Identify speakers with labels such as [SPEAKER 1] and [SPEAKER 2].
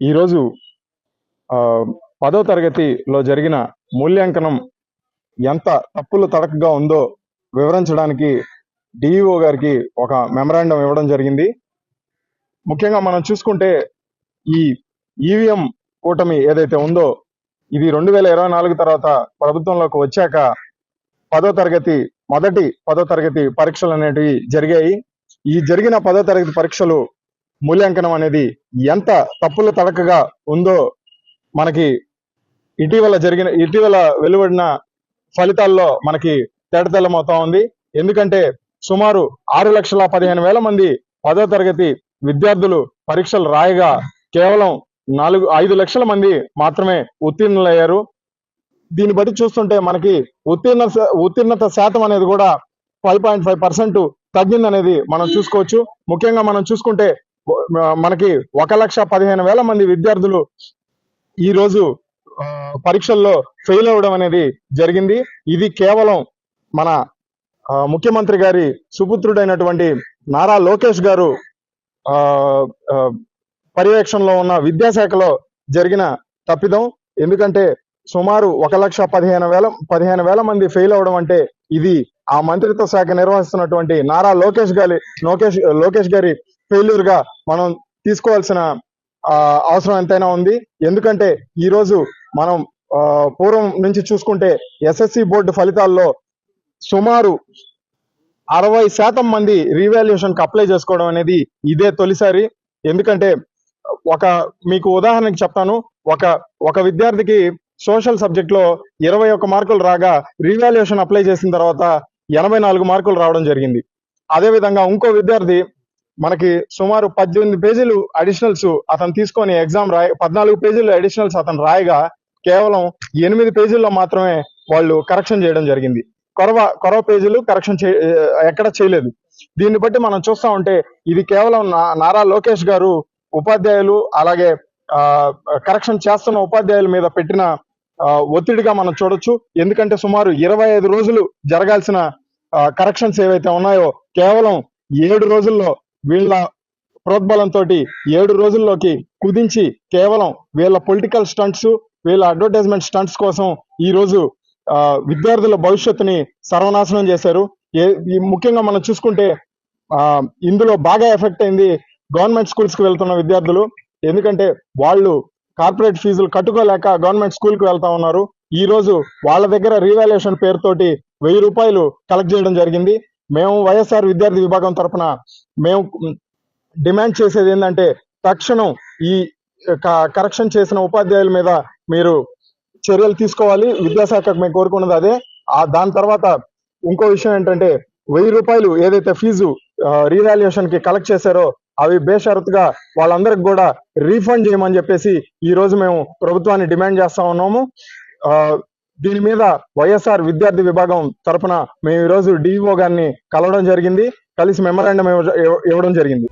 [SPEAKER 1] ఈరోజు పదో తరగతిలో జరిగిన మూల్యాంకనం ఎంత తప్పులు తడకగా ఉందో వివరించడానికి డిఈఓ గారికి ఒక మెమరాండం ఇవ్వడం జరిగింది. ముఖ్యంగా మనం చూసుకుంటే ఈ ఈవీఎం కూటమి ఏదైతే ఉందో ఇది 2024 తర్వాత ప్రభుత్వంలోకి వచ్చాక మొదటి పదో తరగతి పరీక్షలు అనేటివి జరిగాయి. ఈ జరిగిన పదో తరగతి పరీక్షలు మూల్యాంకనం అనేది ఎంత తప్పులు తడకగా ఉందో మనకి ఇటీవల వెలువడిన ఫలితాల్లో మనకి తేటతెల్లమవుతా ఉంది. ఎందుకంటే సుమారు 6,15,000 మంది పదో తరగతి విద్యార్థులు పరీక్షలు రాయగా కేవలం 5 లక్షల మంది మాత్రమే ఉత్తీర్ణులయ్యారు. దీన్ని బట్టి చూస్తుంటే మనకి ఉత్తీర్ణత శాతం అనేది కూడా 5.5% తగ్గిందనేది మనం చూసుకోవచ్చు. ముఖ్యంగా మనం చూసుకుంటే మనకి 1,15,000 మంది విద్యార్థులు ఈ రోజు పరీక్షల్లో ఫెయిల్ అవ్వడం అనేది జరిగింది. ఇది కేవలం మన ముఖ్యమంత్రి గారి సుపుత్రుడైనటువంటి నారా లోకేష్ గారు పర్యవేక్షణలో ఉన్న విద్యాశాఖలో జరిగిన తప్పిదం. ఎందుకంటే సుమారు 1,15,000 మంది ఫెయిల్ అవడం అంటే ఇది ఆ మంత్రిత్వ శాఖ నిర్వహిస్తున్నటువంటి నారా లోకేష్ గారి ఫెయిల్యూర్ గా మనం తీసుకోవాల్సిన అవసరం ఎంతైనా ఉంది. ఎందుకంటే ఈ రోజు మనం పూర్వం నుంచి చూసుకుంటే ఎస్ఎస్సి బోర్డు ఫలితాల్లో సుమారు 60% మంది రీవాల్యుయేషన్ కి అప్లై చేసుకోవడం అనేది ఇదే తొలిసారి. ఎందుకంటే మీకు ఉదాహరణకి చెప్తాను. ఒక విద్యార్థికి సోషల్ సబ్జెక్ట్ లో 21 మార్కులు రాగా రీవాల్యుయేషన్ అప్లై చేసిన తర్వాత 84 మార్కులు రావడం జరిగింది. అదే విధంగా ఇంకో విద్యార్థి మనకి సుమారు 18 పేజీలు అడిషనల్స్ అతను తీసుకొని ఎగ్జామ్ 14 పేజీలు అడిషనల్స్ అతను రాయగా కేవలం 8 పేజీల్లో మాత్రమే వాళ్ళు కరెక్షన్ చేయడం జరిగింది. కొరవ పేజీలు కరెక్షన్ ఎక్కడ చేయలేదు. దీన్ని బట్టి మనం చూస్తా ఉంటే ఇది కేవలం నారా లోకేష్ గారు ఉపాధ్యాయులు అలాగే కరెక్షన్ చేస్తున్న ఉపాధ్యాయుల మీద పెట్టిన ఒత్తిడిగా మనం చూడొచ్చు. ఎందుకంటే సుమారు 25 రోజులు జరగాల్సిన కరెక్షన్స్ ఏవైతే ఉన్నాయో కేవలం 7 రోజుల్లో వీళ్ళ ప్రోద్బలంతో 7 రోజుల్లోకి కుదించి కేవలం వీళ్ళ పొలిటికల్ స్టంట్స్ వీళ్ళ అడ్వర్టైజ్మెంట్ స్టంట్స్ కోసం ఈ రోజు విద్యార్థుల భవిష్యత్తుని సర్వనాశనం చేశారు. ముఖ్యంగా మనం చూసుకుంటే ఇందులో బాగా ఎఫెక్ట్ అయింది గవర్నమెంట్ స్కూల్స్ కి వెళ్తున్న విద్యార్థులు. ఎందుకంటే వాళ్ళు కార్పొరేట్ ఫీజులు కట్టుకోలేక గవర్నమెంట్ స్కూల్ కి వెళ్తా ఉన్నారు. ఈ రోజు వాళ్ళ దగ్గర రీవాల్యుయేషన్ పేరుతోటి 1000 రూపాయలు కలెక్ట్ చేయడం జరిగింది. మేము వైఎస్ఆర్ విద్యార్థి విభాగం తరఫున మేము డిమాండ్ చేసేది ఏంటంటే తక్షణం ఈ కరెక్షన్ చేసిన ఉపాధ్యాయుల మీద మీరు చర్యలు తీసుకోవాలి. విద్యాశాఖకు మేము కోరుకున్నది అదే. దాని తర్వాత ఇంకో విషయం ఏంటంటే 1000 రూపాయలు ఏదైతే ఫీజు రీవాల్యుయేషన్ కి కలెక్ట్ చేశారో అవి బేషరతుగా వాళ్ళందరికి కూడా రీఫండ్ చేయమని చెప్పేసి ఈ రోజు మేము ప్రభుత్వాన్ని డిమాండ్ చేస్తా ఉన్నాము. దీని మీద వైఎస్ఆర్ విద్యార్థి విభాగం తరఫున మేము ఈ రోజు డిఈఓ గారిని కలవడం జరిగింది. కలిసి మెమరాండం ఇవ్వడం జరిగింది.